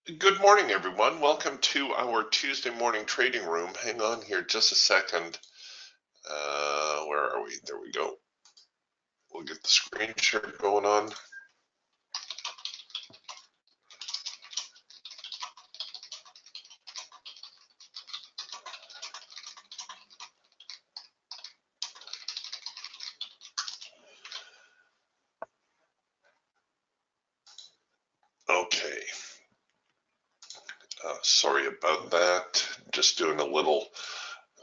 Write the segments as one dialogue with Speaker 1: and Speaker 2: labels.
Speaker 1: Good morning, everyone. Welcome to our Tuesday morning trading room. Hang on here just a second. Where are we? There we go. We'll get the screen share going on. Okay. Sorry about that. Just doing a little.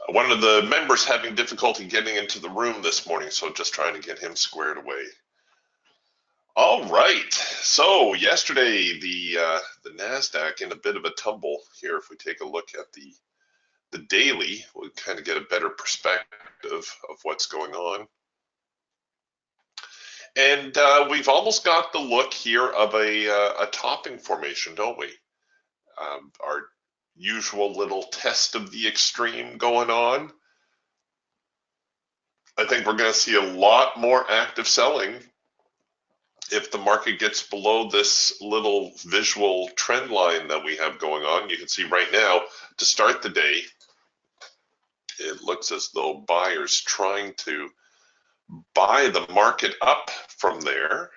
Speaker 1: One of the members having difficulty getting into the room this morning, so just trying to get him squared away. All right. So yesterday, the Nasdaq in a bit of a tumble here. If we take a look at the daily, we'll kind of get a better perspective of what's going on. And we've almost got the look here of a topping formation, don't we? Our usual little test of the extreme going on. I think we're going to see a lot more active selling if the market gets below this little visual trend line that we have going on. You can see right now, to start the day, it looks as though buyers trying to buy the market up from there.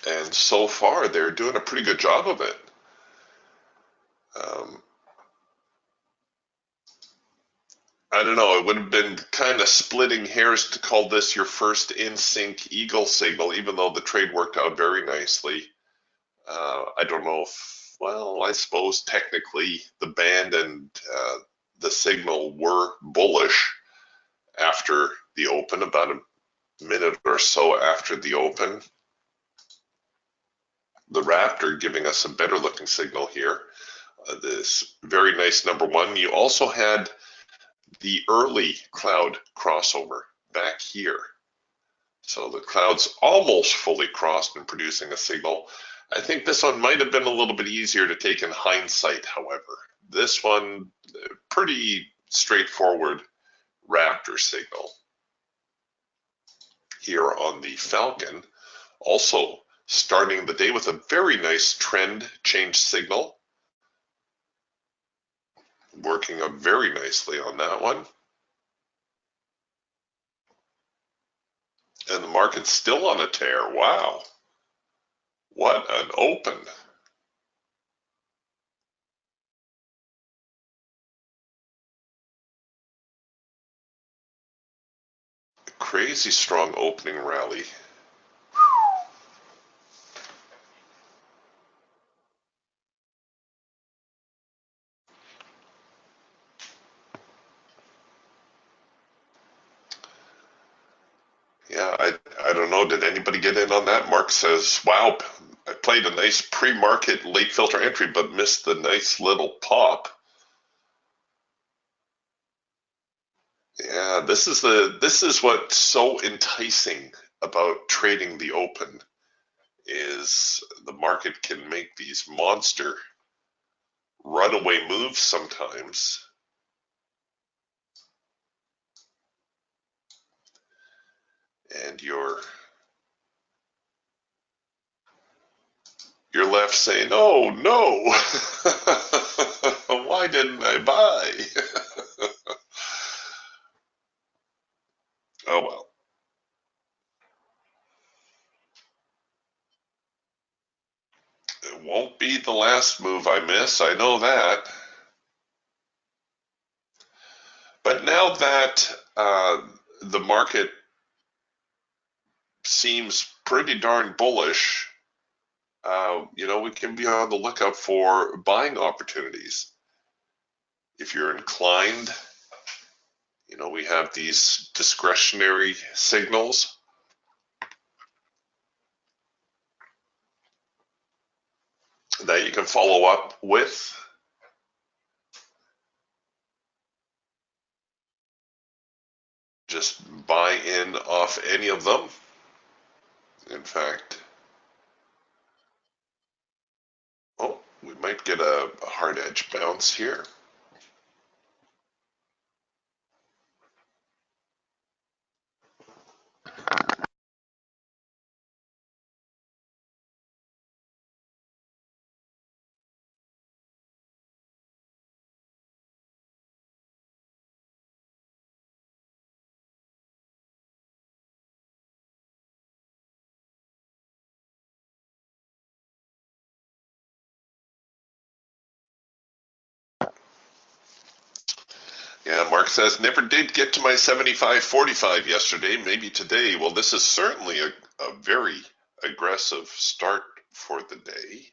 Speaker 1: And so far, they're doing a pretty good job of it. I don't know, it would have been kind of splitting hairs to call this your first in-sync eagle signal, even though the trade worked out very nicely. I don't know if, well, I suppose technically the band and the signal were bullish after the open, about a minute or so after the open. The Raptor giving us a better looking signal here. This very nice number one. You also had the early cloud crossover back here. So the cloud's almost fully crossed and producing a signal. I think this one might have been a little bit easier to take in hindsight, however. This one, pretty straightforward Raptor signal. Here on the Falcon, also starting the day with a very nice trend change signal. Working up very nicely on that one. And the market's still on a tear. Wow. What an open. Crazy strong opening rally. Yeah, I don't know. Did anybody get in on that? Mark says, wow, I played a nice pre-market late filter entry, but missed the nice little pop. Yeah, this is what's so enticing about trading the open is the market can make these monster runaway moves sometimes. And you're left saying, oh no, why didn't I buy? Oh well. It won't be the last move I miss, I know that. But now that the market seems pretty darn bullish, we can be on the lookout for buying opportunities. If you're inclined, we have these discretionary signals. That you can follow up with. Just buy in off any of them. In fact, oh, we might get a hard edge bounce here. Yeah, Mark says, never did get to my 75.45 yesterday, maybe today. Well, this is certainly a very aggressive start for the day.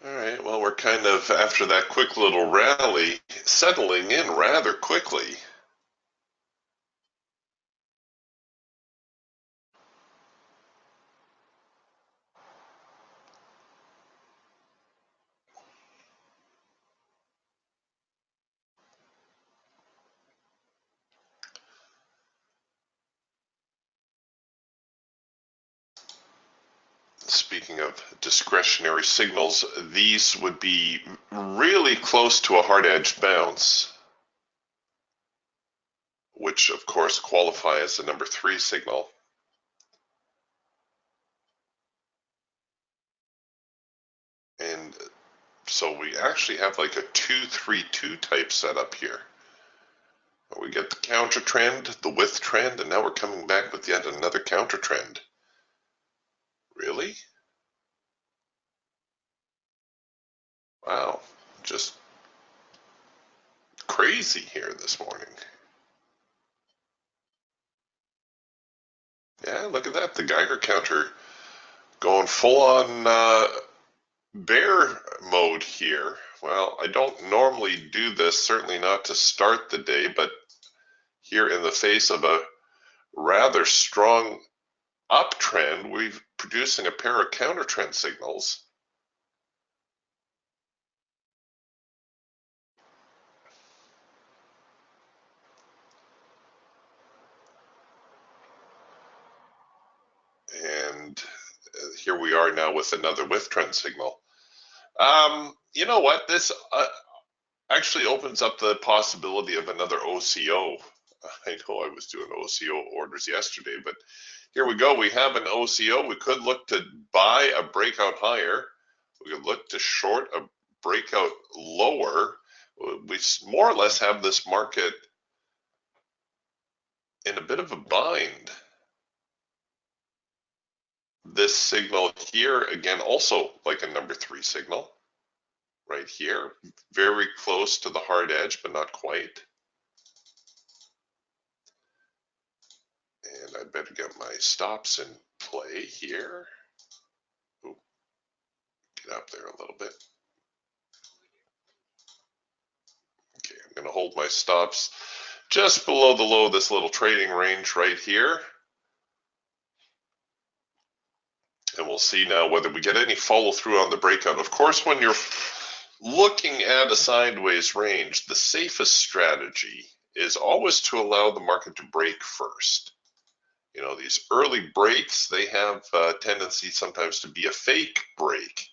Speaker 1: All right, well, we're kind of, after that quick little rally, settling in rather quickly. Speaking of discretionary signals, these would be really close to a hard edge bounce, which of course qualify as a number 3 signal. And so we actually have like a 2-3-2 type setup here. We get the counter trend, the width trend, and now we're coming back with yet another counter trend. Really? Wow, just crazy here this morning. Yeah, look at that. The Geiger counter going full on bear mode here. Well, I don't normally do this, certainly not to start the day, but here in the face of a rather strong uptrend, we're producing a pair of counter trend signals. And here we are now with another width trend signal. You know what? This actually opens up the possibility of another OCO. I know I was doing OCO orders yesterday, but here we go. We have an OCO. We could look to buy a breakout higher. We could look to short a breakout lower. We more or less have this market in a bit of a bind. This signal here, again, also like a number 3 signal right here, very close to the hard edge, but not quite. And I better get my stops in play here. Ooh, get up there a little bit. Okay, I'm going to hold my stops just below the low of this little trading range right here. And we'll see now whether we get any follow through on the breakout. Of course, when you're looking at a sideways range, the safest strategy is always to allow the market to break first. You know, these early breaks, they have a tendency sometimes to be a fake break,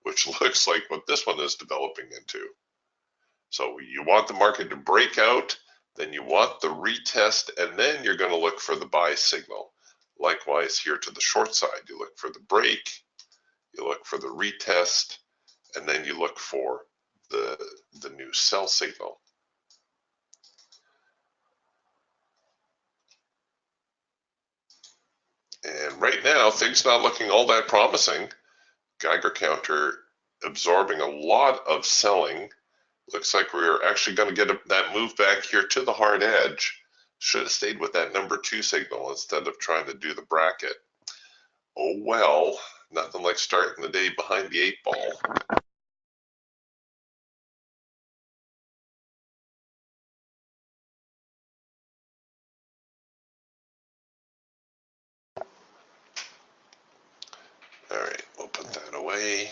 Speaker 1: which looks like what this one is developing into. So you want the market to break out, then you want the retest, and then you're going to look for the buy signal. Likewise, here to the short side, you look for the break, you look for the retest, and then you look for the new sell signal. right now, things not looking all that promising. Geiger counter absorbing a lot of selling. Looks like we're actually going to get that move back here to the hard edge. Should have stayed with that number 2 signal instead of trying to do the bracket. Oh well, nothing like starting the day behind the 8 ball. All right, we'll put that away.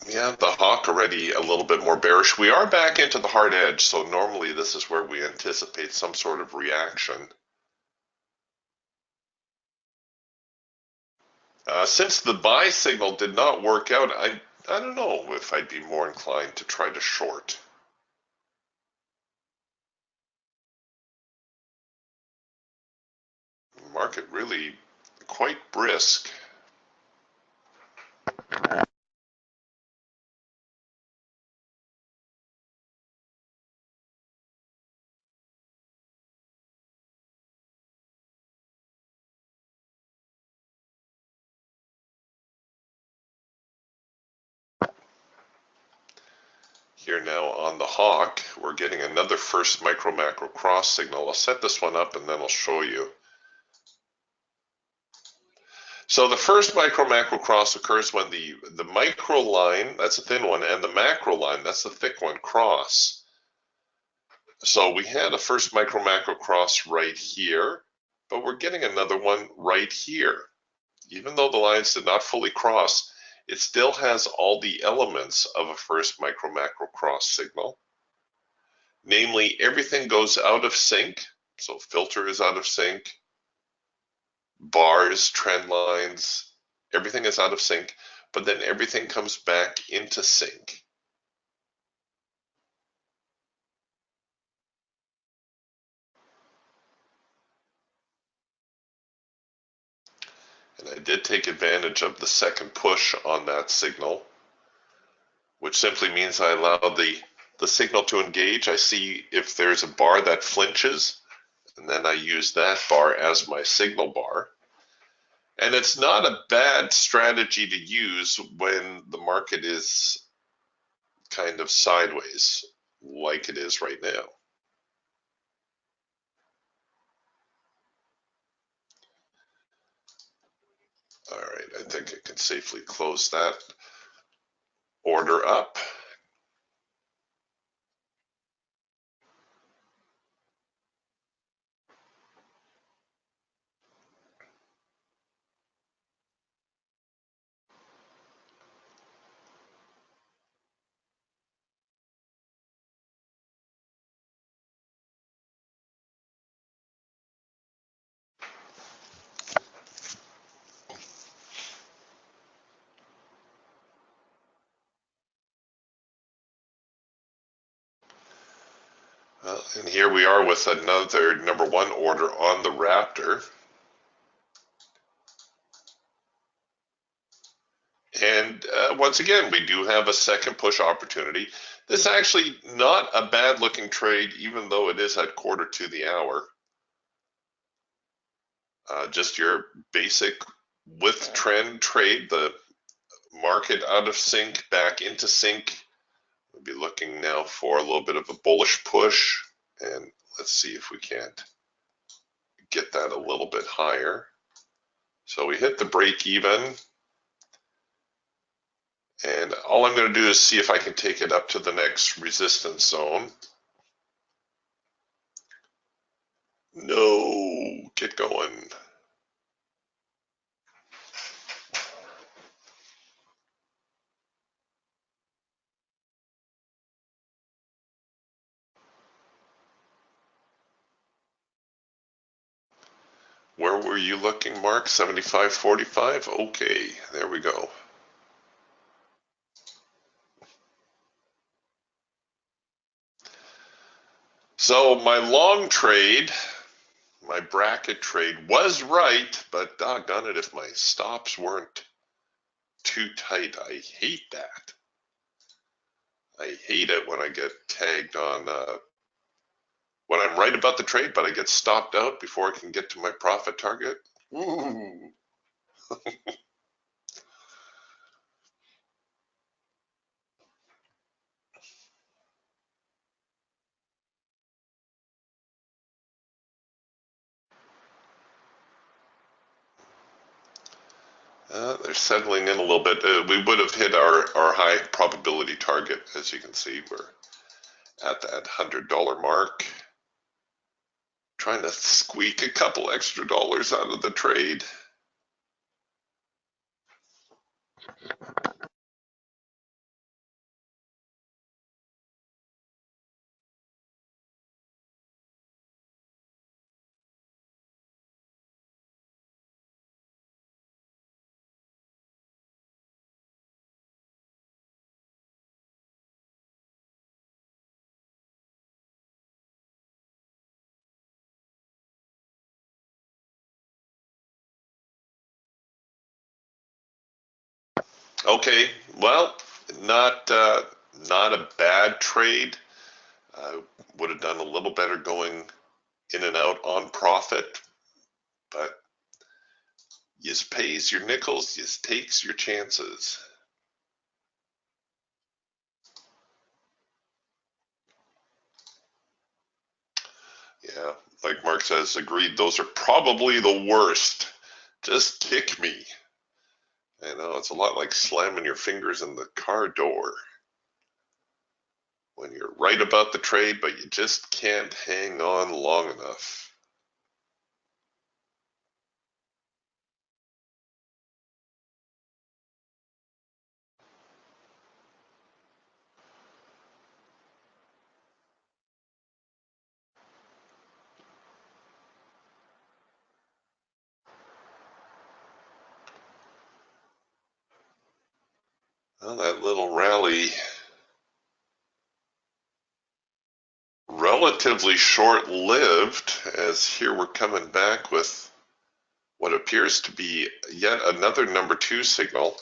Speaker 1: Yeah, the hawk already a little bit more bearish. We are back into the hard edge, so normally this is where we anticipate some sort of reaction. Since the buy signal did not work out, I don't know if I'd be more inclined to try to short. Market really quite brisk. Here now on the hawk, we're getting another first micro macro cross signal. I'll set this one up and then I'll show you. So the first micro macro cross occurs when the micro line, that's a thin one, and the macro line, that's the thick one, cross. So we had a first micro macro cross right here, but we're getting another one right here. Even though the lines did not fully cross, it still has all the elements of a first micro macro cross signal. Namely, everything goes out of sync. So filter is out of sync, bars, trend lines, everything is out of sync, but then everything comes back into sync. And I did take advantage of the second push on that signal, which simply means I allow the signal to engage. I see if there's a bar that flinches, and then I use that bar as my signal bar. And it's not a bad strategy to use when the market is kind of sideways like it is right now. All right, I think I can safely close that order up. And here we are with another number 1 order on the Raptor. And once again, we do have a second push opportunity. This is actually not a bad looking trade, even though it is at quarter to the hour. Just your basic with trend trade, the market out of sync, back into sync. We'll be looking now for a little bit of a bullish push, and let's see if we can't get that a little bit higher. So we hit the break even, and all I'm going to do is see if I can take it up to the next resistance zone. No, get going. Where were you looking, Mark? 75.45? Okay, there we go. So my long trade, my bracket trade was right, but doggone it if my stops weren't too tight. I hate that. I hate it when I get tagged on, when I'm right about the trade, but I get stopped out before I can get to my profit target. Ooh. They're settling in a little bit. We would have hit our high probability target. As you can see, we're at that $100 mark. Trying to squeak a couple extra dollars out of the trade. Okay, well, not a bad trade. Would have done a little better going in and out on profit, but yous pays your nickels, yous takes your chances. Yeah, like Mark says, agreed. Those are probably the worst. Just kick me. I know, it's a lot like slamming your fingers in the car door. When you're right about the trade, but you just can't hang on long enough. Well, that little rally, relatively short-lived, as here we're coming back with what appears to be yet another number 2 signal.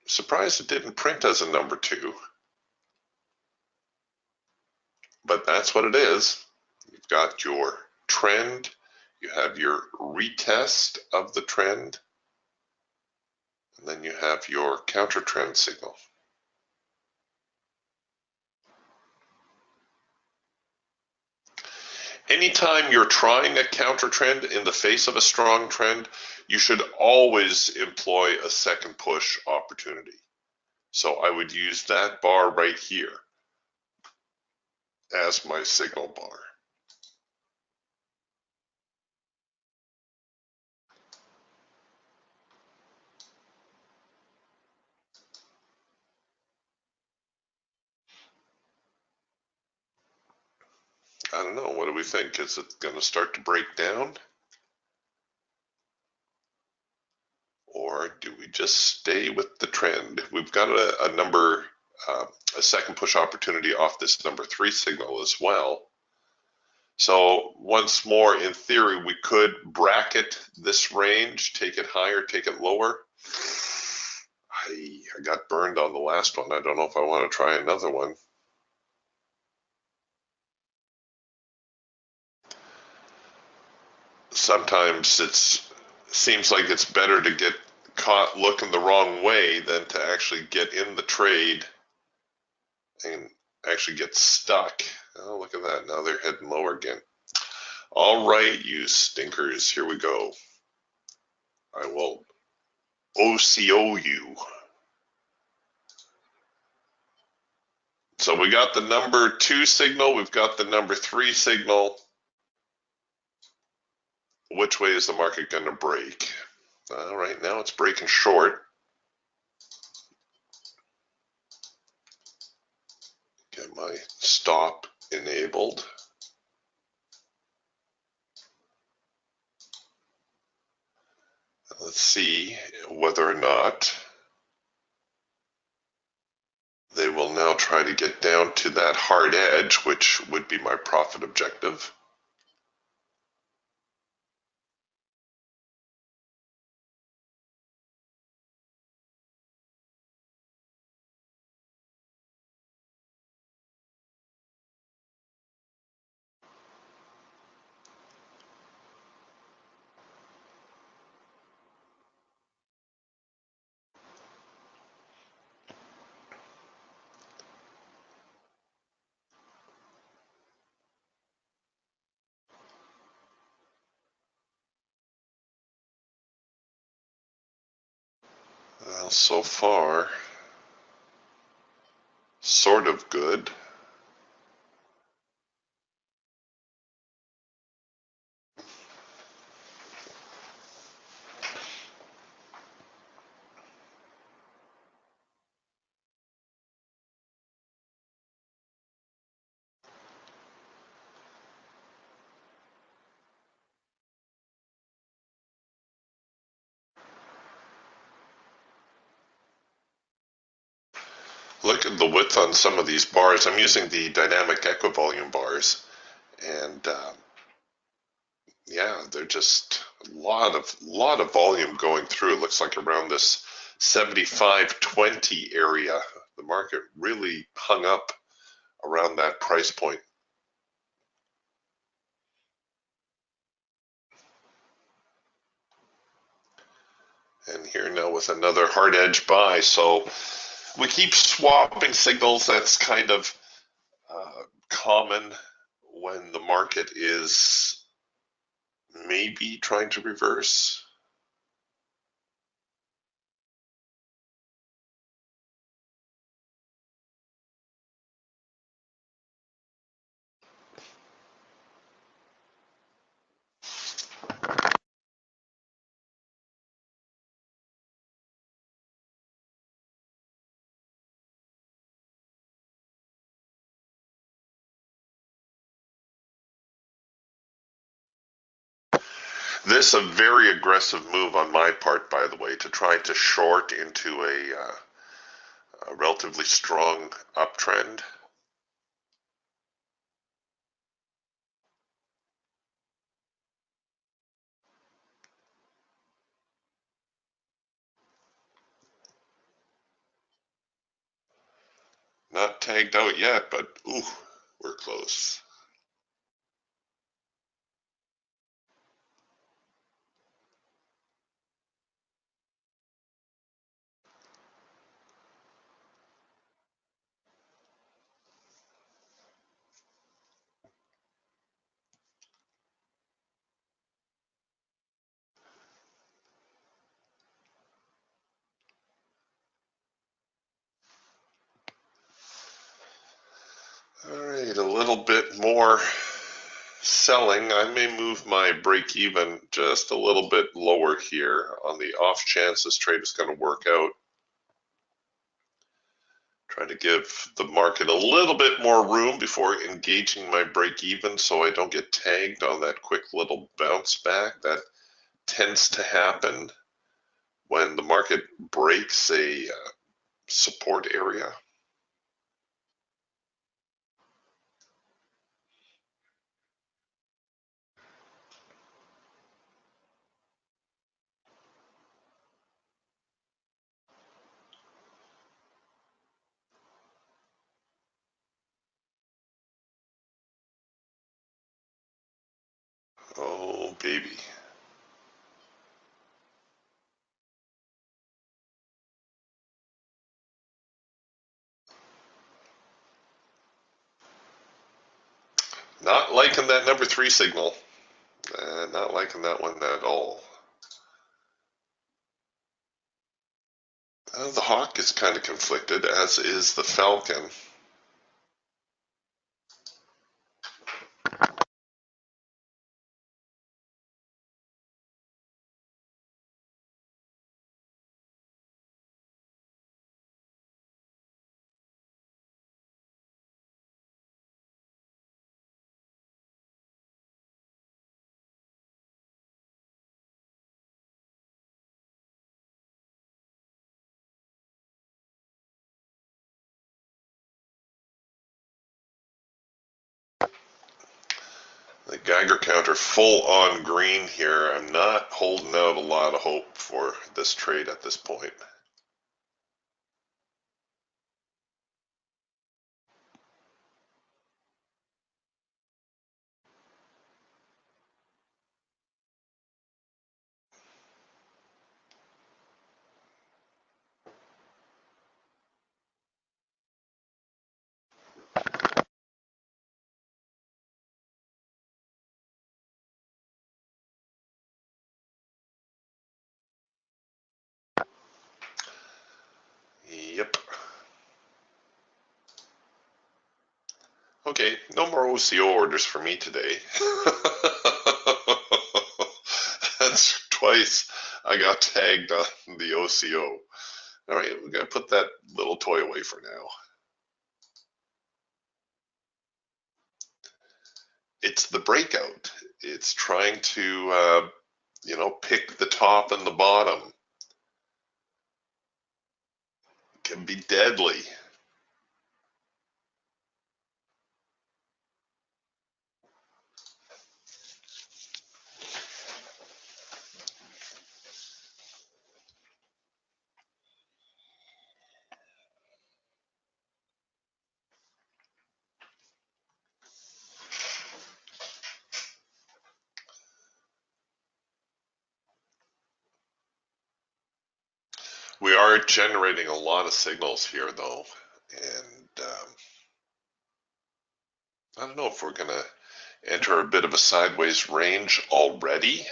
Speaker 1: Surprised it didn't print as a number 2, but that's what it is. You've got your trend, you have your retest of the trend, and then you have your counter trend signal. Anytime you're trying a counter trend in the face of a strong trend, you should always employ a second push opportunity. So I would use that bar right here as my signal bar. I don't know, what do we think? Is it going to start to break down? Or do we just stay with the trend? We've got a second push opportunity off this number 3 signal as well. So once more, in theory, we could bracket this range, take it higher, take it lower. I got burned on the last one. I don't know if I want to try another one. Sometimes it seems like it's better to get caught looking the wrong way than to actually get in the trade and actually get stuck. Oh, look at that. Now they're heading lower again. All right, you stinkers. Here we go. I will OCO you. So we got the number 2 signal. We've got the number 3 signal. Which way is the market going to break? All right, now it's breaking short. Get my stop enabled. Let's see whether or not They will now try to get down to that hard edge, which would be my profit objective. Well, so far, sort of good. Look at the width on some of these bars. I'm using the dynamic equivolume bars, and yeah, they're just a lot of volume going through. It looks like around this 75.20 area, the market really hung up around that price point. And here now with another hard edge buy. So we keep swapping signals. That's kind of common when the market is maybe trying to reverse. This is a very aggressive move on my part, by the way, to try to short into a relatively strong uptrend. Not tagged out yet, but ooh, we're close. All right, a little bit more selling. I may move my break even just a little bit lower here on the off chance this trade is going to work out. Trying to give the market a little bit more room before engaging my break even so I don't get tagged on that quick little bounce back that tends to happen when the market breaks a support area. Oh, baby. Not liking that number 3 signal. Not liking that one at all. The hawk is kind of conflicted, as is the falcon. The Geiger counter full on green here. I'm not holding out a lot of hope for this trade at this point. Yep. Okay, no more OCO orders for me today. That's twice I got tagged on the OCO. All right, we're going to put that little toy away for now. It's the breakout. It's trying to, pick the top and the bottom. It can be deadly. We are generating a lot of signals here, though, and I don't know if we're going to enter a bit of a sideways range already.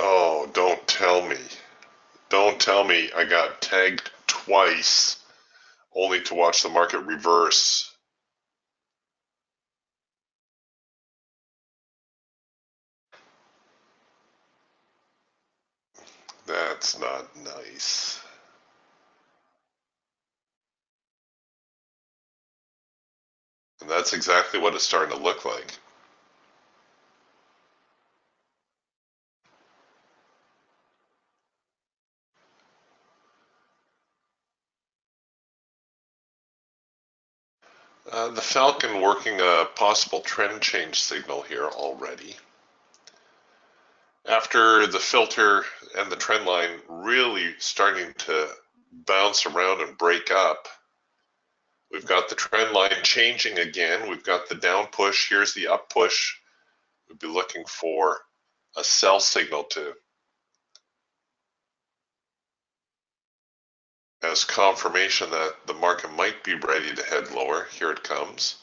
Speaker 1: Oh, don't tell me. Don't tell me I got tagged twice only to watch the market reverse. That's not nice. And that's exactly what it's starting to look like. The Falcon working a possible trend change signal here already. After the filter and the trend line really starting to bounce around and break up, we've got the trend line changing again. We've got the down push. Here's the up push. We'd be looking for a sell signal to as confirmation that the market might be ready to head lower. Here it comes.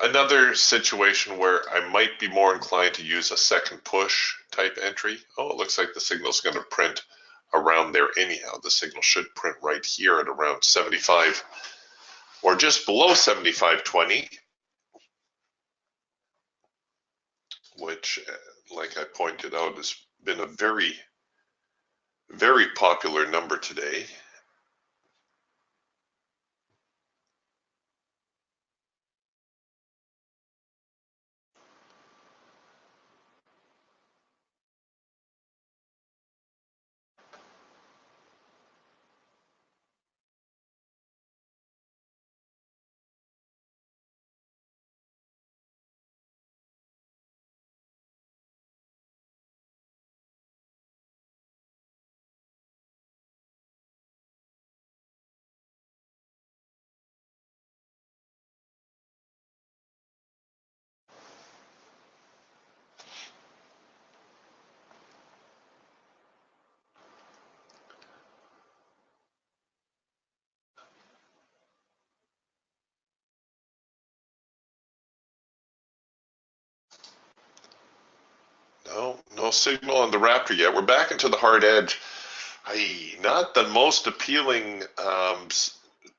Speaker 1: Another situation where I might be more inclined to use a second push type entry. Oh, it looks like the signal is going to print around there anyhow. The signal should print right here at around 75 or just below 75.20, which, like I pointed out, has been a very, very popular number today. No signal on the Raptor yet. We're back into the hard edge. Not the most appealing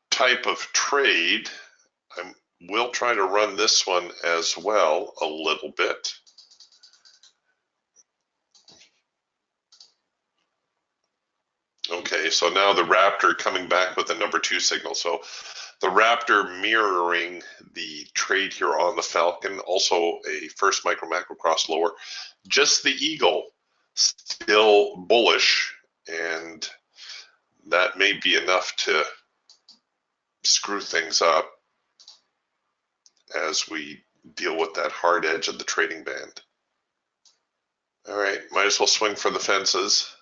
Speaker 1: type of trade. I will try to run this one as well a little bit. Okay, so now the Raptor coming back with a number 2 signal. So the Raptor mirroring the trade here on the Falcon, also a first micro macro cross lower. Just the Eagle still bullish, and that may be enough to screw things up as we deal with that hard edge of the trading band. All right, might as well swing for the fences.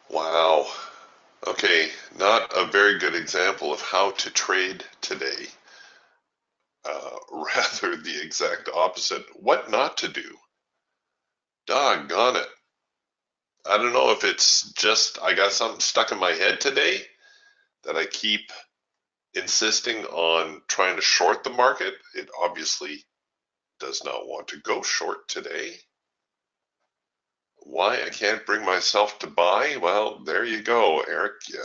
Speaker 1: Wow. Okay, not a very good example of how to trade today. Rather the exact opposite. What not to do? Doggone it. I don't know if it's just I got something stuck in my head today that I keep insisting on trying to short the market. It obviously does not want to go short today. Why I can't bring myself to buy? Well, there you go, Eric. You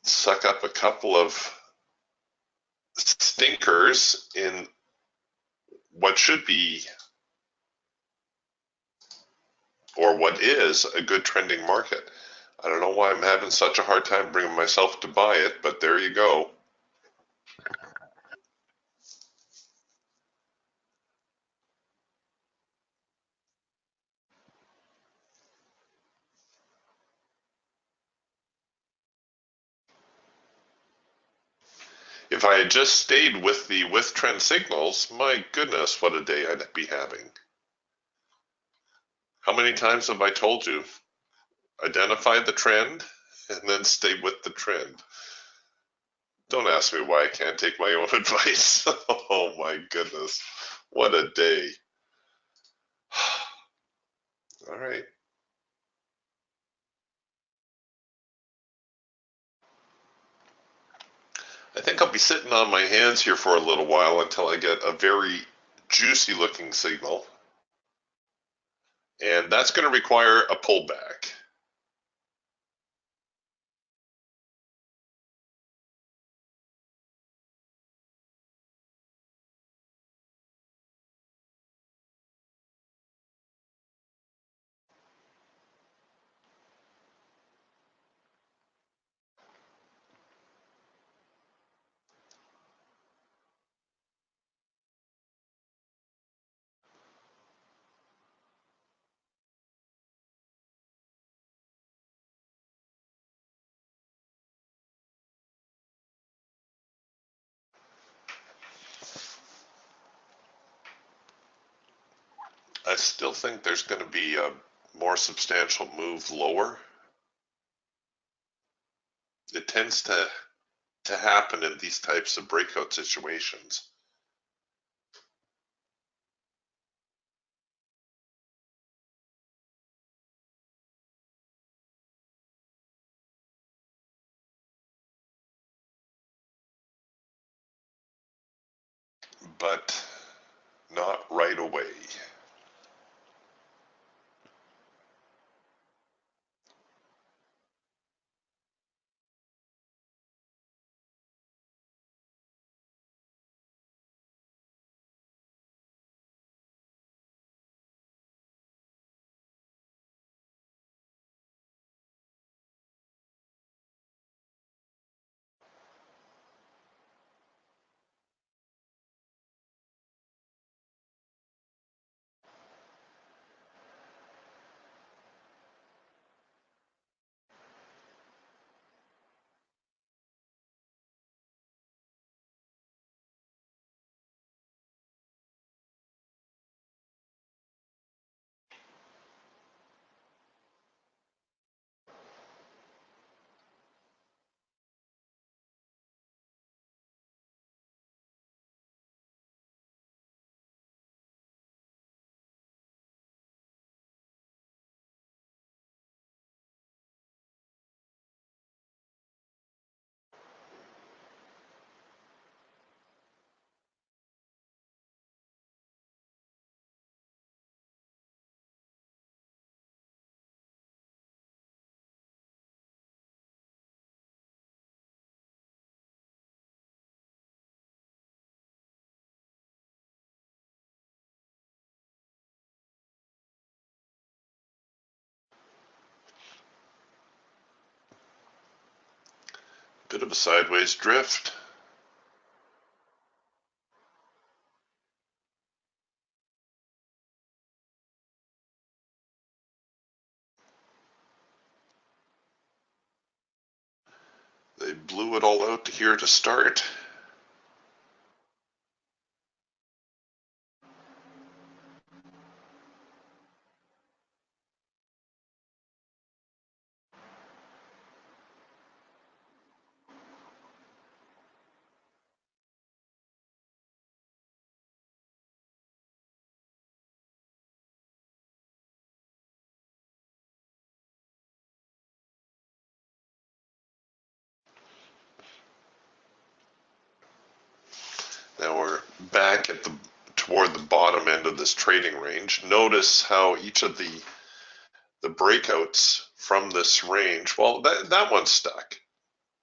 Speaker 1: suck up a couple of stinkers in what should be, or what is, a good trending market. I don't know why I'm having such a hard time bringing myself to buy it, but there you go. If I had just stayed with the with trend signals, my goodness, what a day I'd be having. How many times have I told you? Identify the trend and then stay with the trend. Don't ask me why I can't take my own advice. Oh my goodness, what a day. All right. I think I'll be sitting on my hands here for a little while until I get a very juicy looking signal. And that's going to require a pullback. I still think there's going to be a more substantial move lower. It tends to happen in these types of breakout situations. But not right away. Bit of a sideways drift. They blew it all out here to start. Now we're back at toward the bottom end of this trading range. Notice how each of the breakouts from this range, well, that one stuck.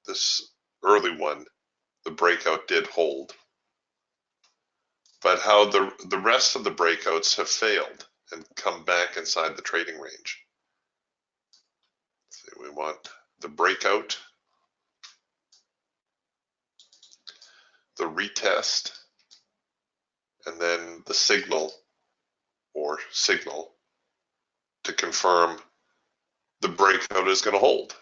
Speaker 1: This early one, the breakout did hold. But how the rest of the breakouts have failed and come back inside the trading range. So we want the breakout, the retest, and then the signal to confirm the breakout is going to hold.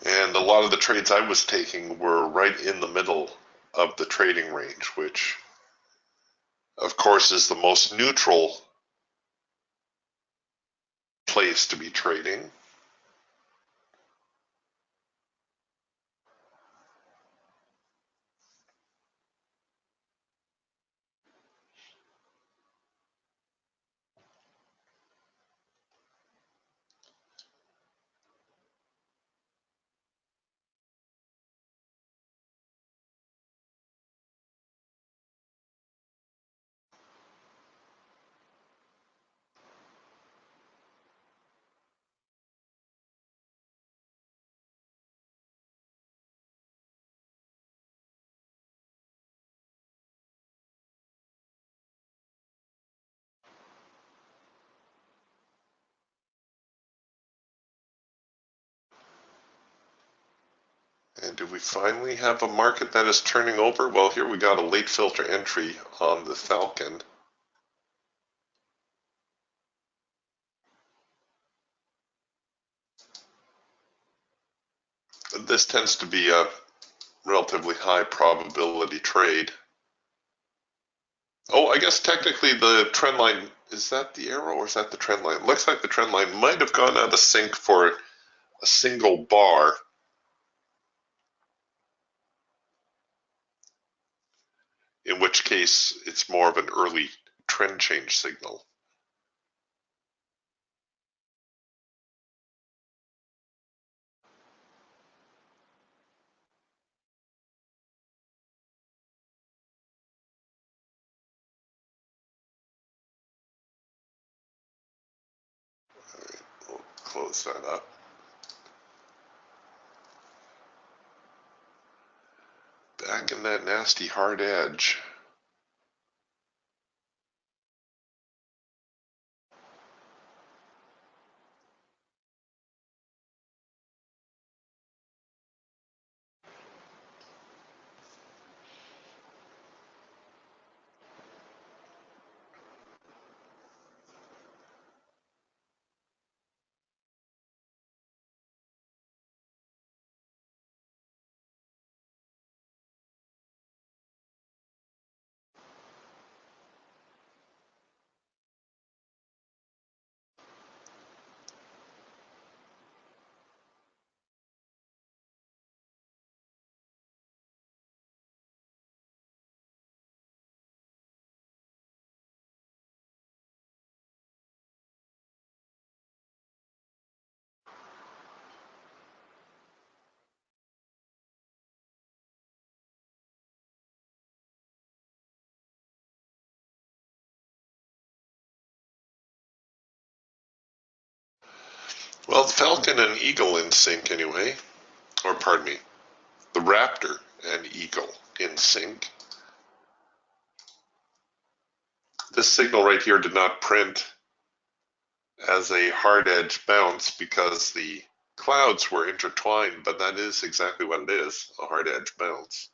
Speaker 1: And a lot of the trades I was taking were right in the middle of the trading range, which of course is the most neutral place to be trading. And do we finally have a market that is turning over? Well, here we got a late filter entry on the Falcon. This tends to be a relatively high probability trade. Oh, I guess technically the trend line, is that the arrow or is that the trend line? Looks like the trend line might have gone out of sync for a single bar. In which case it's more of an early trend change signal. All right, we'll close that up. Back in that nasty hard edge. Well, the Falcon and Eagle in sync anyway, or pardon me, the Raptor and Eagle in sync. This signal right here did not print as a hard edge bounce because the clouds were intertwined, but that is exactly what it is, a hard edge bounce.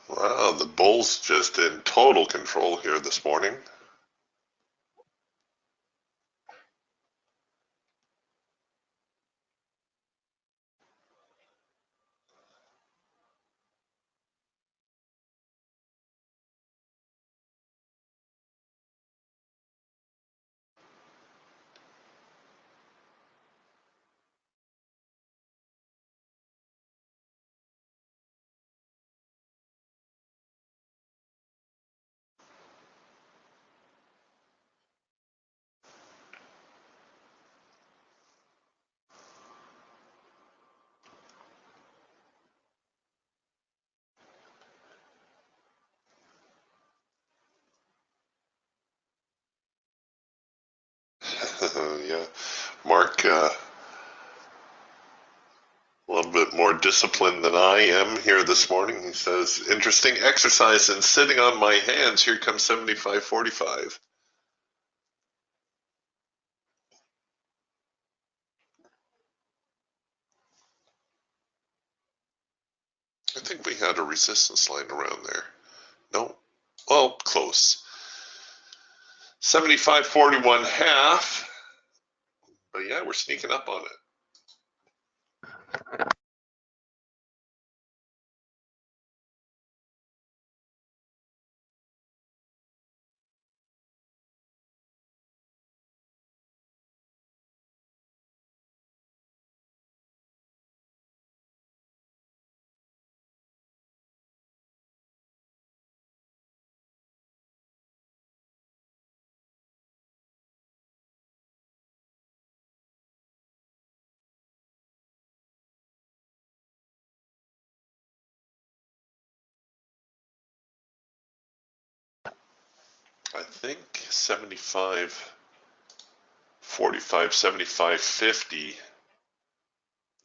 Speaker 1: Wow, the Bulls just in total control here this morning. Yeah, Mark, a little bit more disciplined than I am here this morning. He says, interesting exercise in sitting on my hands. Here comes 75.45. I think we had a resistance line around there. No? Well, close. 75.41 half. But yeah, we're sneaking up on it. I think 75, 45, 75, 50.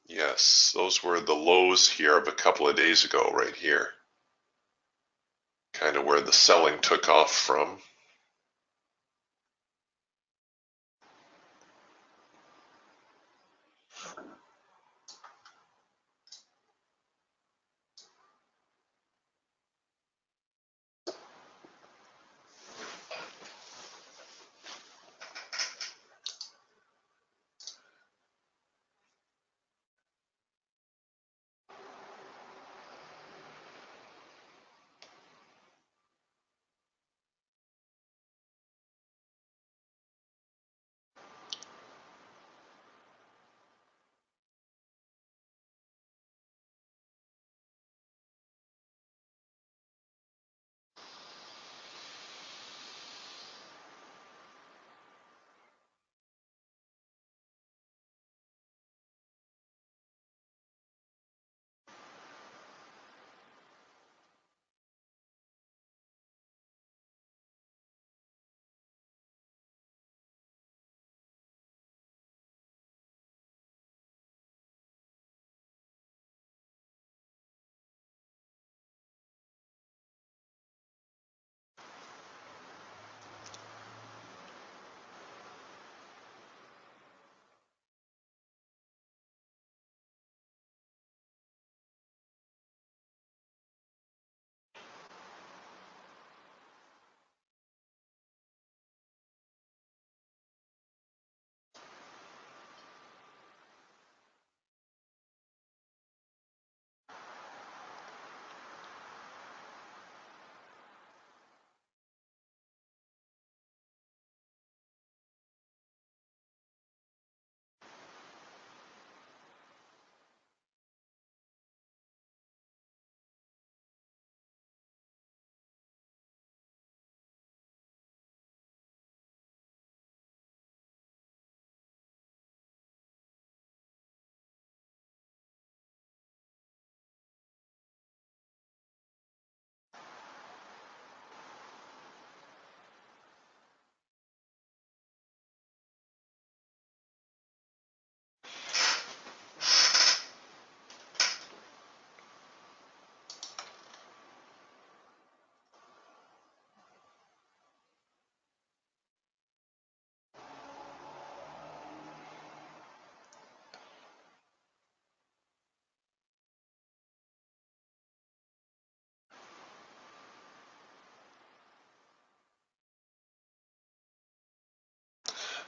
Speaker 1: Yes, those were the lows here of a couple of days ago right here. Kind of where the selling took off from.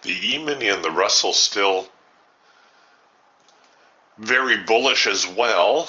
Speaker 1: The E-mini and the Russell still very bullish as well.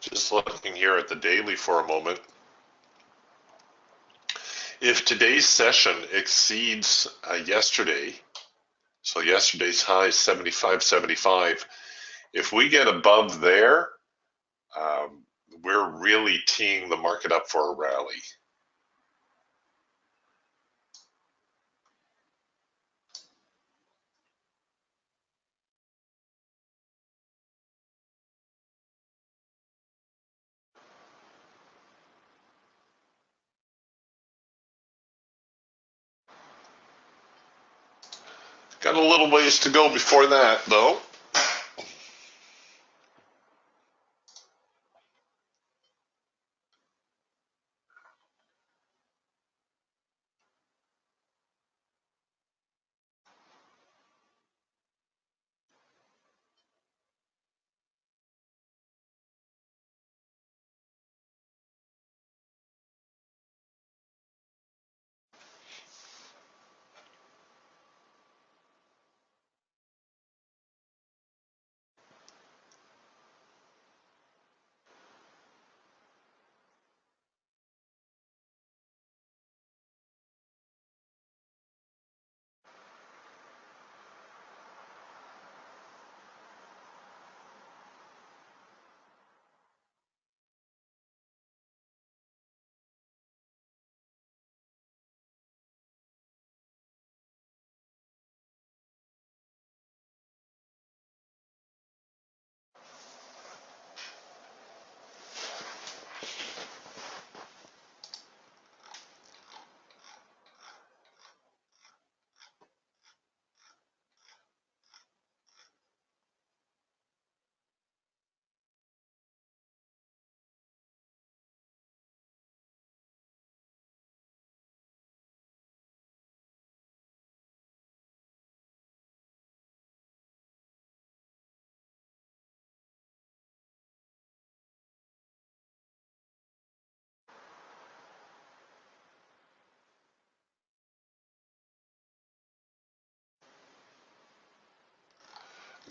Speaker 1: Just looking here at the daily for a moment. If today's session exceeds yesterday, so yesterday's high 75.75, if we get above there, we're really teeing the market up for a rally. Got a little ways to go before that, though.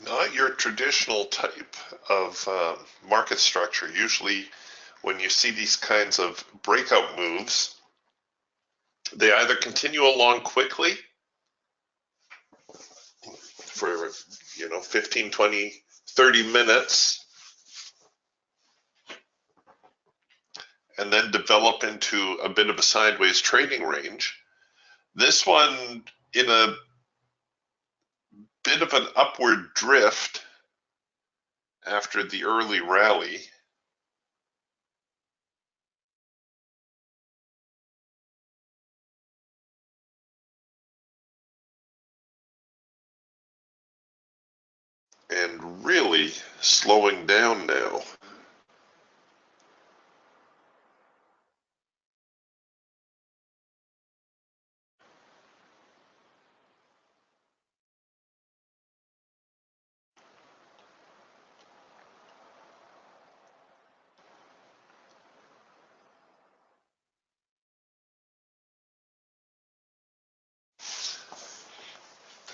Speaker 1: not your traditional type of market structure. Usually when you see these kinds of breakout moves, they either continue along quickly for 15, 20, 30 minutes and then develop into a bit of a sideways trading range. This one in a bit of an upward drift after the early rally. And really slowing down now.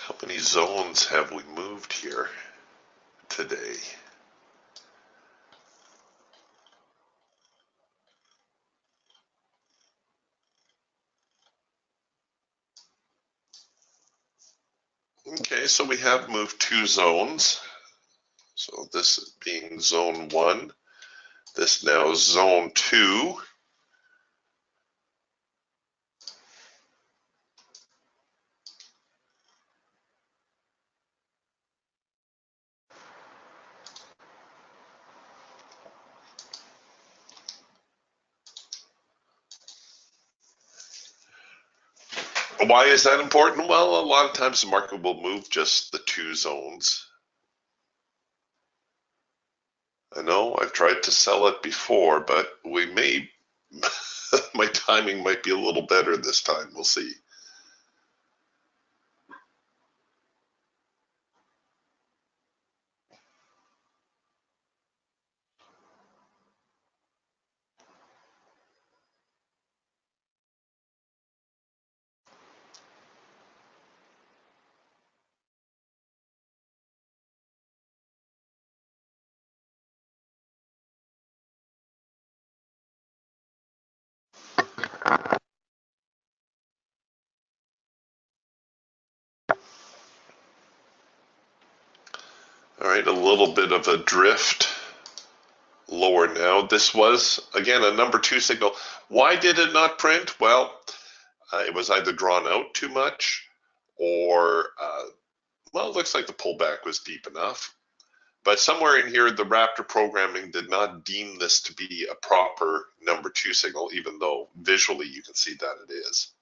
Speaker 1: How many zones have we moved here today? Okay, so we have moved 2 zones. So this being zone 1, this now zone 2. Why is that important? Well, a lot of times the market will move just the 2 zones. I know I've tried to sell it before, but we may, my timing might be a little better this time. We'll see. All right, a little bit of a drift lower now. This was, again, a number 2 signal. Why did it not print? Well, it was either drawn out too much or, well, it looks like the pullback was deep enough. But somewhere in here, the Raptor programming did not deem this to be a proper number 2 signal, even though visually you can see that it is.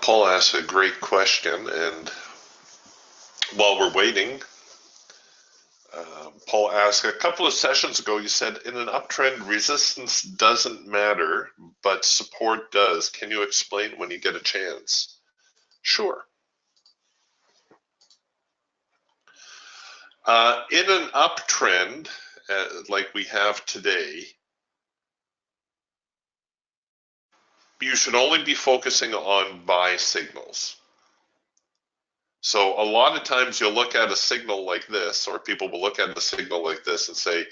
Speaker 1: Paul asked a great question, and while we're waiting, Paul asked, a couple of sessions ago, you said in an uptrend, resistance doesn't matter, but support does. Can you explain when you get a chance? Sure. In an uptrend, like we have today, you should only be focusing on buy signals. So a lot of times you'll look at a signal like this, or people will look at a signal like this and say,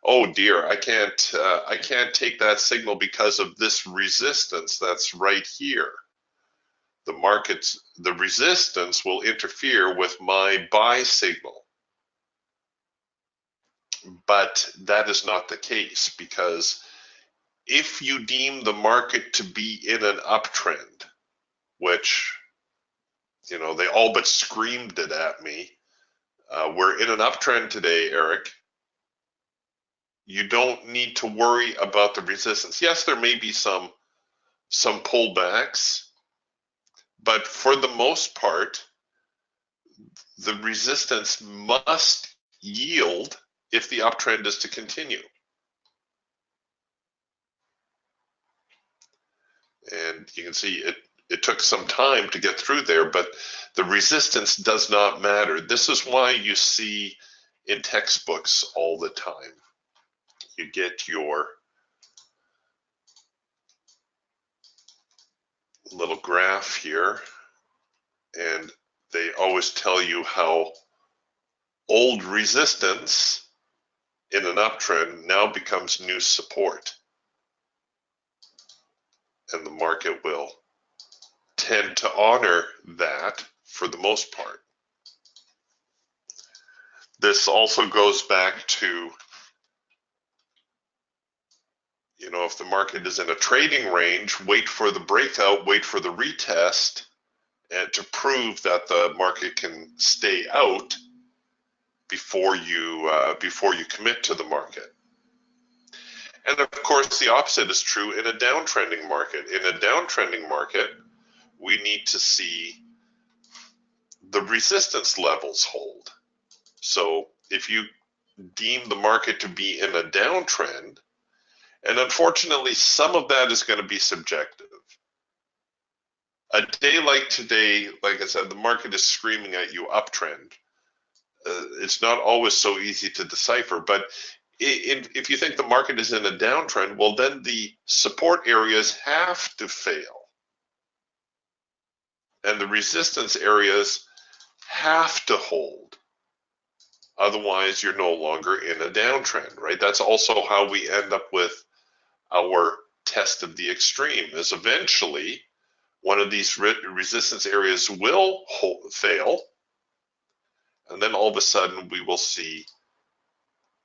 Speaker 1: oh dear, I can't take that signal because of this resistance that's right here. The resistance will interfere with my buy signal. But that is not the case, because if you deem the market to be in an uptrend, which, you know, they all but screamed it at me, we're in an uptrend today, Eric. You don't need to worry about the resistance. Yes, there may be some pullbacks, but for the most part, the resistance must yield if the uptrend is to continue. And you can see it took some time to get through there, but the resistance does not matter. This is why you see in textbooks all the time, you get your little graph here, and they always tell you how old resistance in an uptrend now becomes new support. And the market will tend to honor that for the most part. This also goes back to, you know, if the market is in a trading range, wait for the breakout, wait for the retest, and to prove that the market can stay out before you commit to the market. And of course, the opposite is true in a downtrending market. In a downtrending market, we need to see the resistance levels hold. So if you deem the market to be in a downtrend, and unfortunately, some of that is going to be subjective. A day like today, like I said, the market is screaming at you uptrend. It's not always so easy to decipher, but if you think the market is in a downtrend, well, then the support areas have to fail. And the resistance areas have to hold. Otherwise, you're no longer in a downtrend, right? That's also how we end up with our test of the extreme, is eventually one of these resistance areas will fail, and then all of a sudden we will see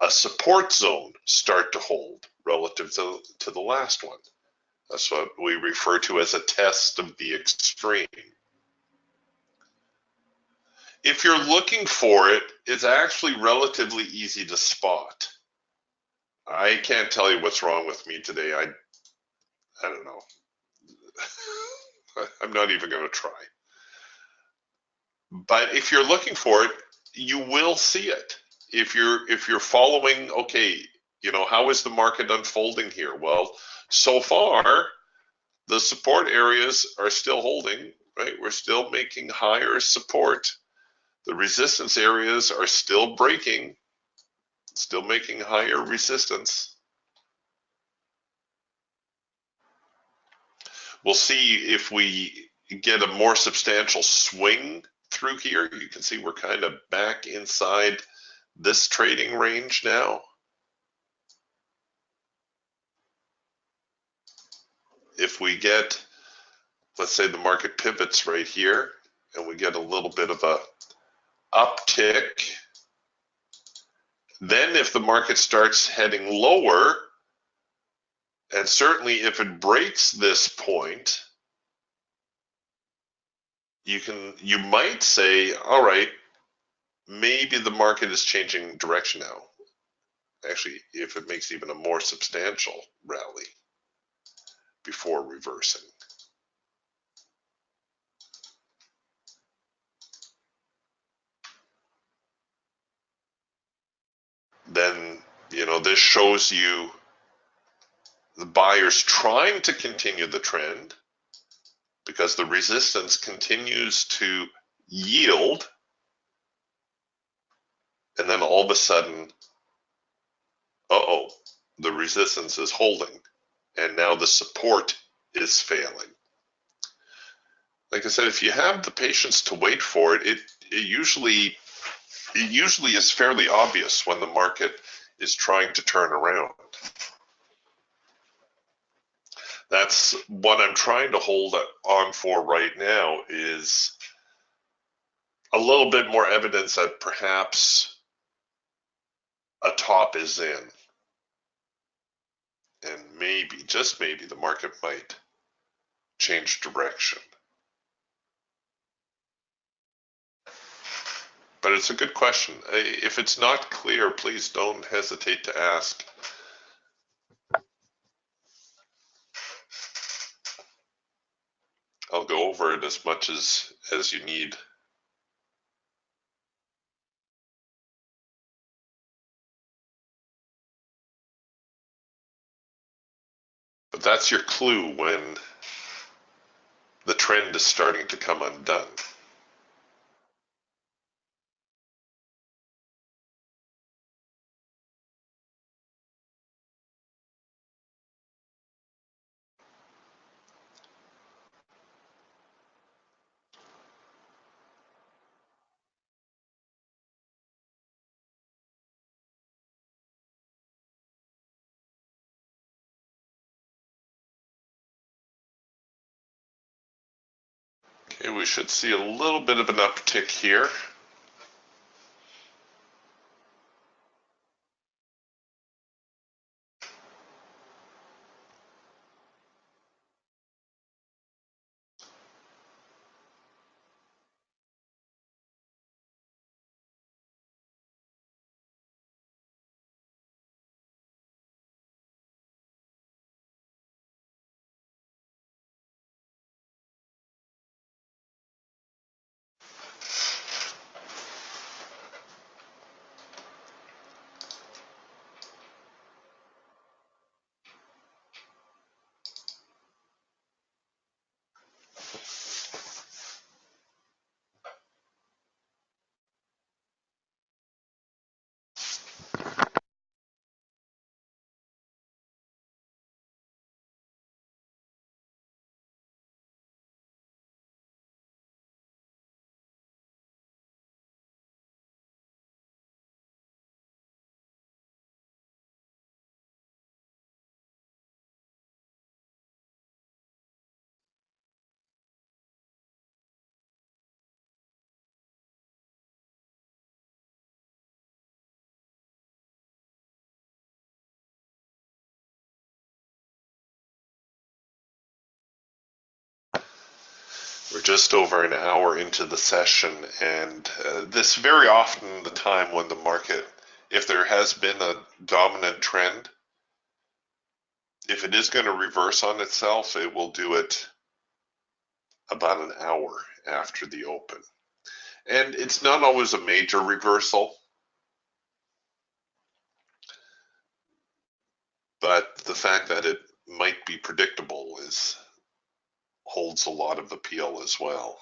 Speaker 1: a support zone start to hold relative to the last one. That's what we refer to as a test of the extreme. If you're looking for it, it's actually relatively easy to spot. I can't tell you what's wrong with me today. I don't know. I'm not even going to try. But if you're looking for it, you will see it. If you're following, okay, you know, how is the market unfolding here? Well, so far, the support areas are still holding, right? We're still making higher support. The resistance areas are still breaking, still making higher resistance. We'll see if we get a more substantial swing through here. You can see we're kind of back inside this trading range now. If we get, let's say the market pivots right here, and we get a little bit of a uptick, then if the market starts heading lower, and certainly if it breaks this point, you might say, all right, maybe the market is changing direction now. Actually, if it makes even a more substantial rally before reversing. then, you know, this shows you the buyers trying to continue the trend because the resistance continues to yield, and then all of a sudden, the resistance is holding, and now the support is failing. Like I said, if you have the patience to wait for it, it usually is fairly obvious when the market is trying to turn around. That's what I'm trying to hold on for right now, is a little bit more evidence that perhaps a top is in. And maybe, just maybe, the market might change direction. But it's a good question. If it's not clear, please don't hesitate to ask. I'll go over it as much as you need. But that's your clue when the trend is starting to come undone. Okay, we should see a little bit of an uptick here. We're just over an hour into the session, and this very often the time when the market, if there has been a dominant trend, if it is going to reverse on itself, it will do it about an hour after the open. And it's not always a major reversal, but the fact that it might be predictable holds a lot of appeal as well.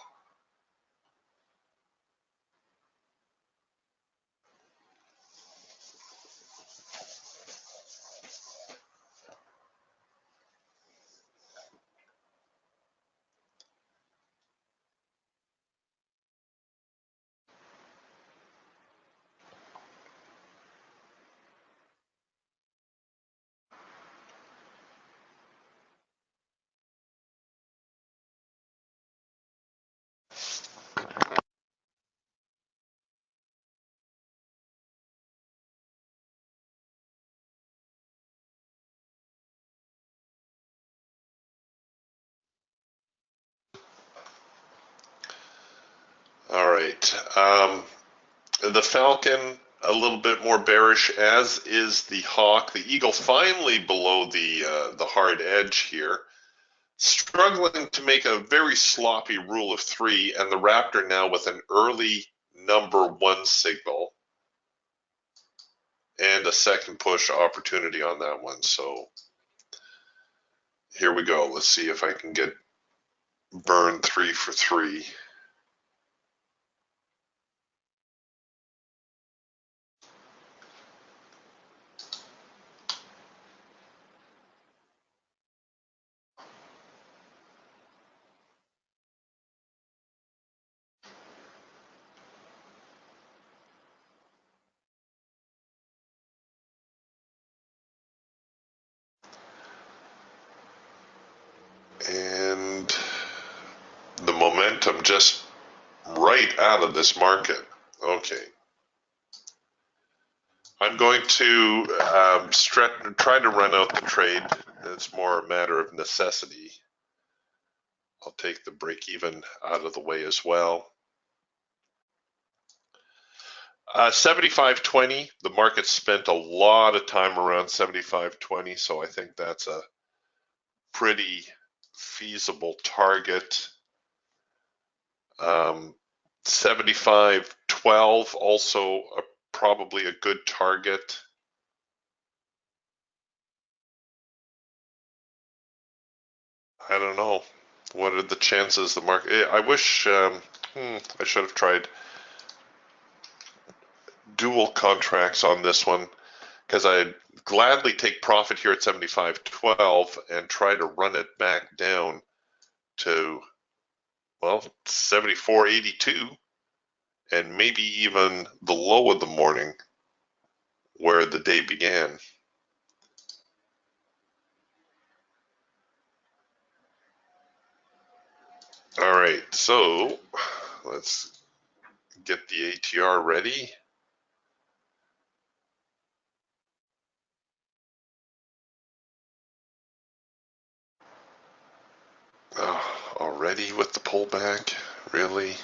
Speaker 1: All right. The Falcon, a little bit more bearish, as is the Hawk. The Eagle finally below the hard edge here, struggling to make a very sloppy rule of three, and the Raptor now with an early number one signal. and a second push opportunity on that one. So here we go. Let's see if I can get burn 3 for 3. And the momentum just right out of this market. Okay. I'm going to try to run out the trade. It's more a matter of necessity. I'll take the break even out of the way as well. 75.20, the market spent a lot of time around 75.20, so I think that's a pretty feasible target. 75.12, also probably a good target. I don't know. What are the chances the market? I wish I should have tried dual contracts on this one, because I'd gladly take profit here at 75.12 and try to run it back down to, well, 74.82 and maybe even the low of the morning where the day began. All right, so let's get the ATR ready. Oh, already with the pullback, really?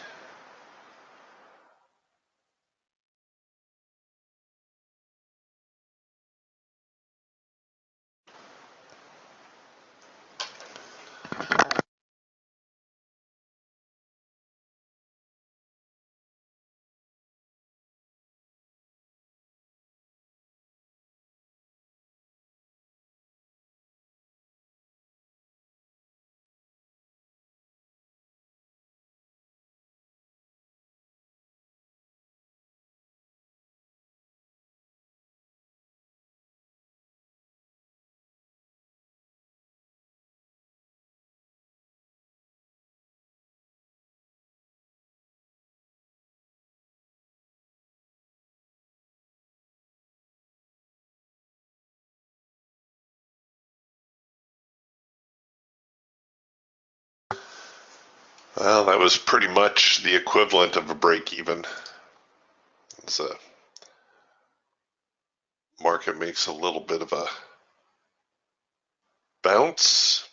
Speaker 1: Well, that was pretty much the equivalent of a break even. The market makes a little bit of a bounce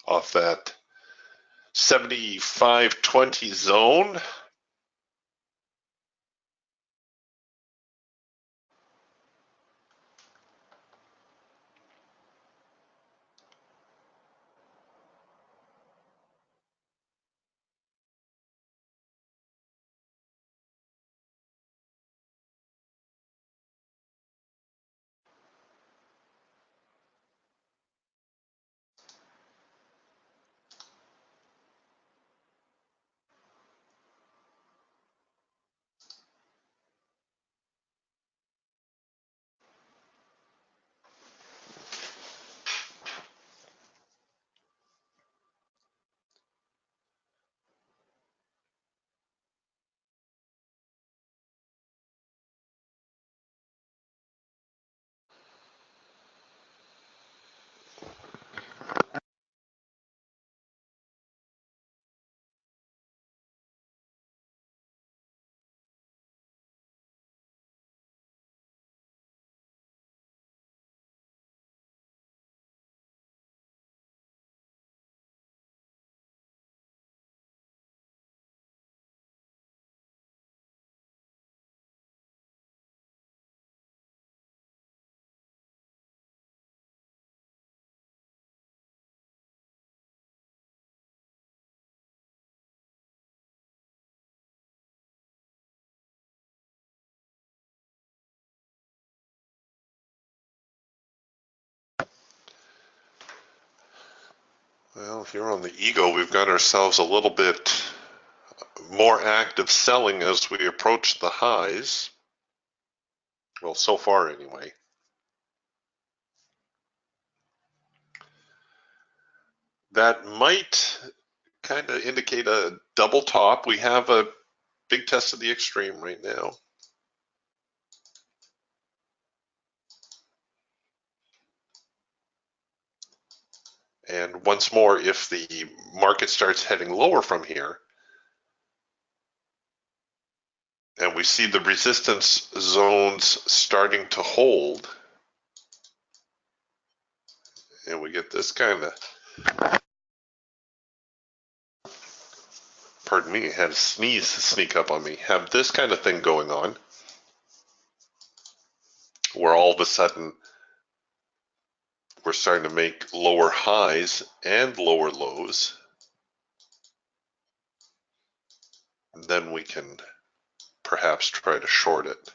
Speaker 1: off that 75.20 zone. Well, here on the Eagle, we've got ourselves a little bit more active selling as we approach the highs. Well, so far anyway. That might kind of indicate a double top. We have a big test of the extreme right now. And once more, if the market starts heading lower from here, and we see the resistance zones starting to hold, and we get this kind of, pardon me, I had a sneeze sneak up on me, have this kind of thing going on, where all of a sudden we're starting to make lower highs and lower lows, then we can perhaps try to short it.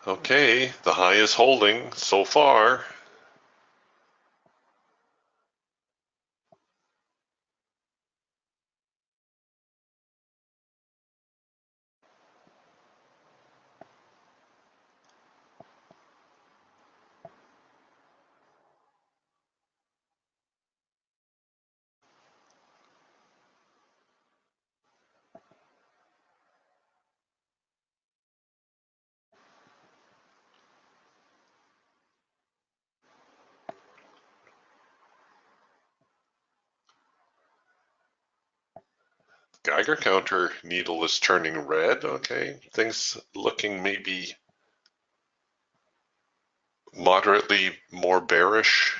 Speaker 1: Okay, the high is holding so far. Geiger counter needle is turning red. Okay, things looking maybe moderately more bearish.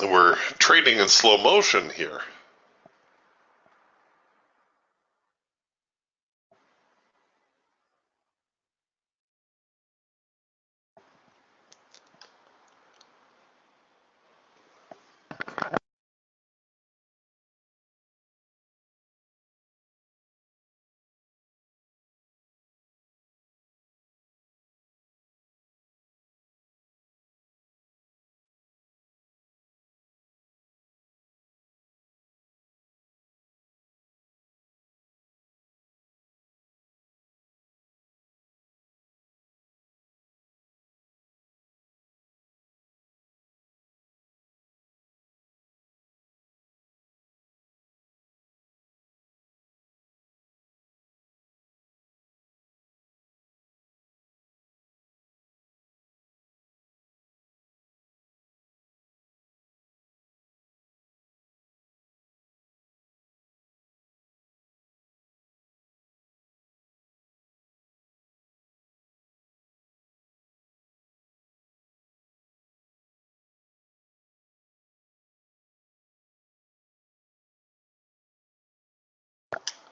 Speaker 1: We're trading in slow motion here.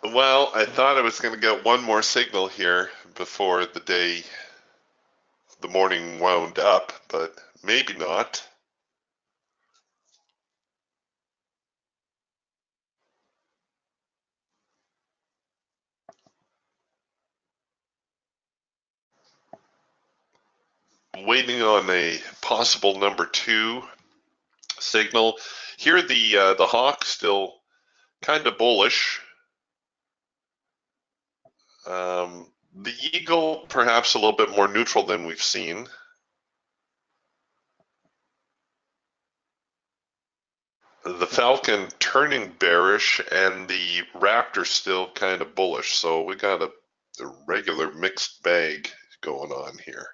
Speaker 1: Well, I thought I was going to get one more signal here before the morning wound up, but maybe not. Waiting on a possible number 2 signal. Here the hawk still kind of bullish. The eagle perhaps a little bit more neutral than we've seen. The falcon turning bearish and the raptor still kind of bullish. So we got a regular mixed bag going on here.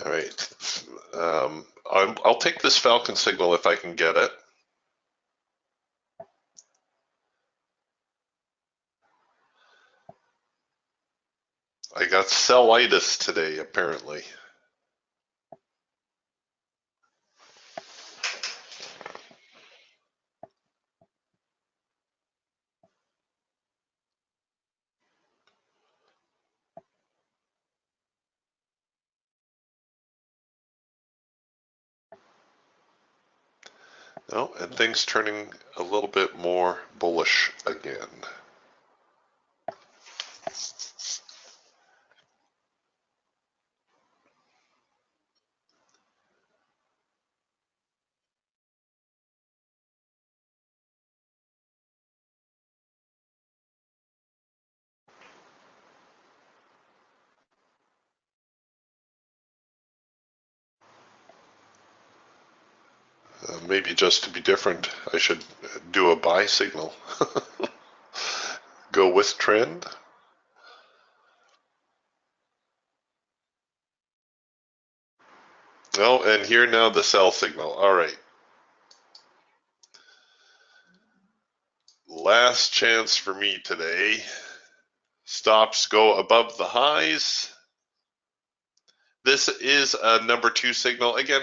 Speaker 1: All right. I'll take this falcon signal if I can get it. I got cellitis today, apparently. Oh, and things turning a little bit more bullish again. Maybe just to be different, I should do a buy signal. Go with trend. Oh, and here now the sell signal. All right. Last chance for me today. Stops go above the highs. This is a number 2 signal. Again,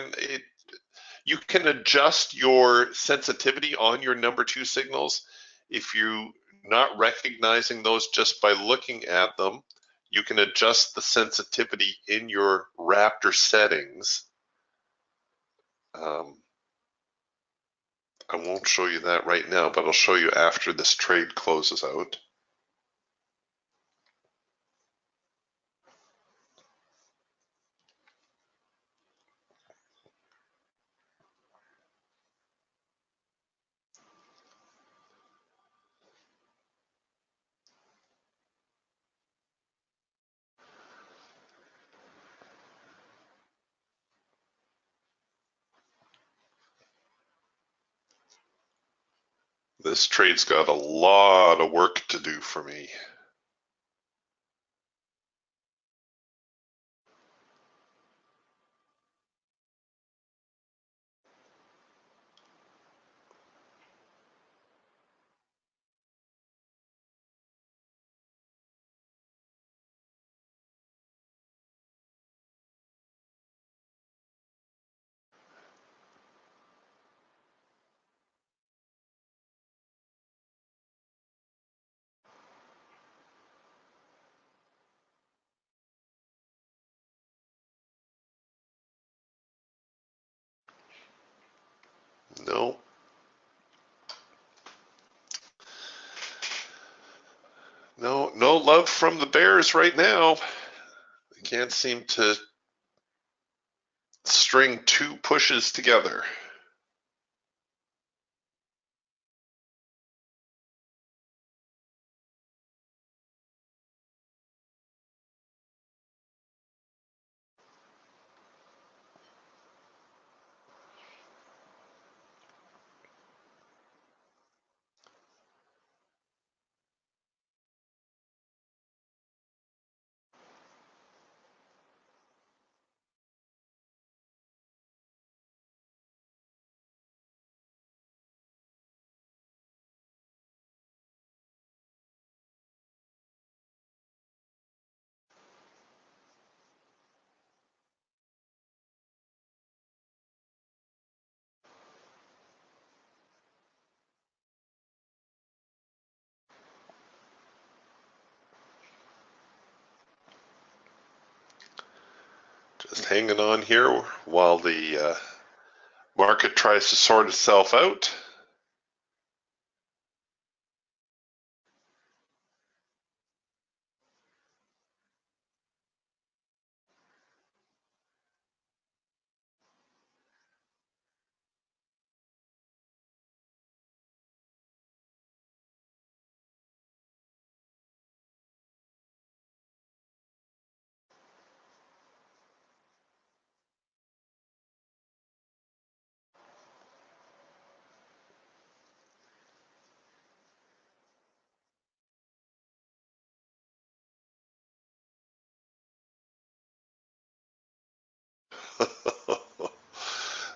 Speaker 1: you can adjust your sensitivity on your number 2 signals. If you're not recognizing those just by looking at them, you can adjust the sensitivity in your Raptor settings. I won't show you that right now, but I'll show you after this trade closes out. This trade's got a lot of work to do for me. No. No love from the bears right now. They can't seem to string two pushes together. Just hanging on here while the market tries to sort itself out.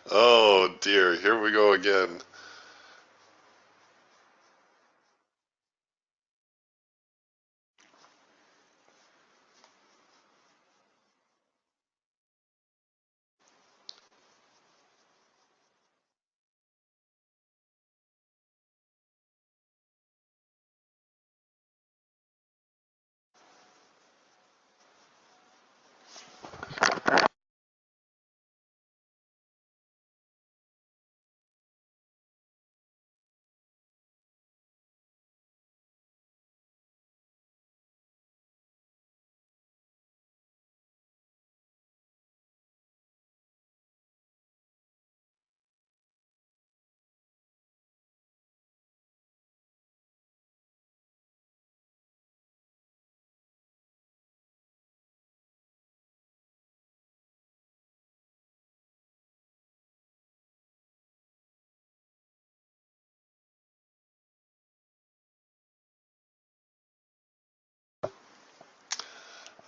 Speaker 1: Oh dear, here we go again.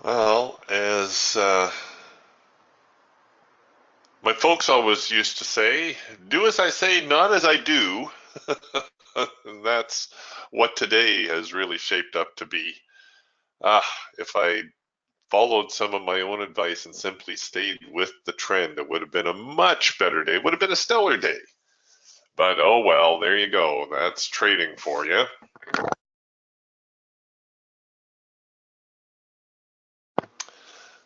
Speaker 1: Well, as my folks always used to say, do as I say, not as I do. And that's what today has really shaped up to be. If I followed some of my own advice and simply stayed with the trend, it would have been a much better day. It would have been a stellar day. But oh well, there you go. That's trading for you.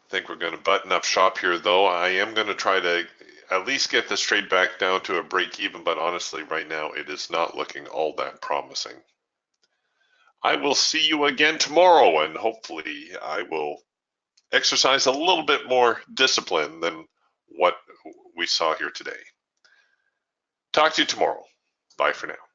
Speaker 1: I think we're going to button up shop here, though. I am going to try to at least get this trade back down to a break even, but honestly, right now, it is not looking all that promising. I will see you again tomorrow, and hopefully I will exercise a little bit more discipline than what we saw here today. Talk to you tomorrow. Bye for now.